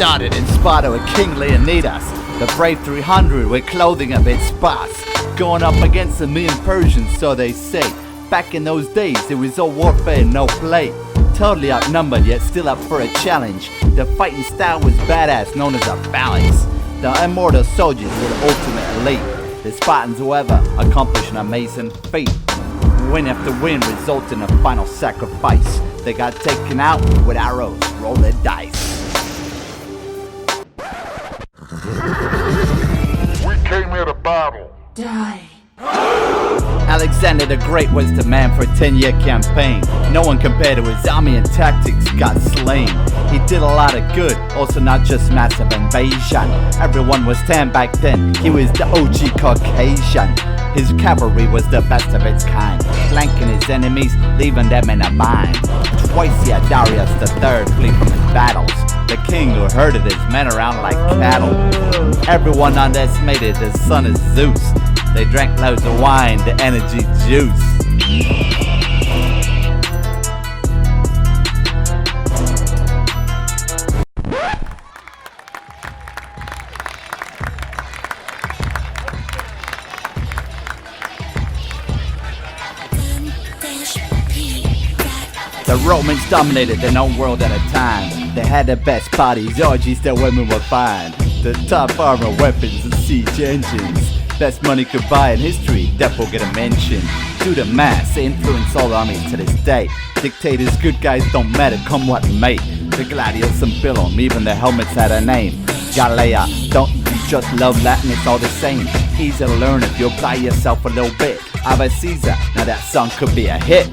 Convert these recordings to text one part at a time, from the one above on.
started in Sparta with King Leonidas, the brave 300 with clothing a bit sparse, going up against a million Persians, so they say. Back in those days, it was all warfare and no play. Totally outnumbered, yet still up for a challenge. The fighting style was badass, known as a phalanx. The immortal soldiers were the ultimate elite. The Spartans, however, accomplished an amazing feat. Win after win resulted in a final sacrifice. They got taken out with arrows, roll their dice. We came here to battle. Die. Alexander the Great was the man for a 10-year campaign. No one compared to his army and tactics got slain. He did a lot of good, also not just massive invasion. Everyone was tan back then, he was the OG Caucasian. His cavalry was the best of its kind, flanking his enemies, leaving them in a bind. Twice he had Darius III flee from his battles, the king who herded his men around like cattle. Everyone underestimated the son of Zeus. They drank loads of wine, the energy juice. The Romans dominated the known world at a time. They had the best bodies, orgies that women would find. The top armor, weapons, and siege engines. Best money could buy in history, that will get a mention. Do the math, they influence all armies to this day. Dictators, good guys don't matter, come what may. The gladiators and Billum, even the helmets had a name. Galilea, don't you just love Latin, it's all the same. Easy to learn if you apply yourself a little bit. Ave Caesar, now that song could be a hit.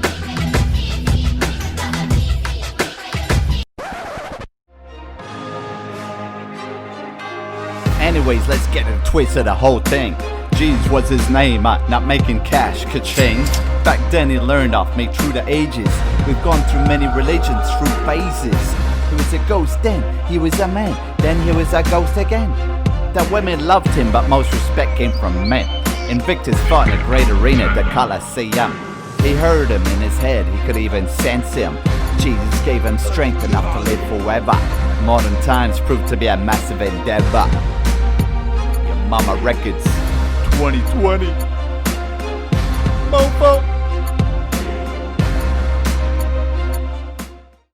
Anyways, let's get to the twist of the whole thing. Jesus was his name, not making cash, ka-ching. Back then he learned off me through the ages. We've gone through many religions, through phases. He was a ghost then, he was a man, then he was a ghost again. The women loved him, but most respect came from men. Invictus fought in a great arena, the Colosseum. He heard him in his head, he could even sense him. Jesus gave him strength enough to live forever. Modern times proved to be a massive endeavor. Mama Records 2020 Mofo.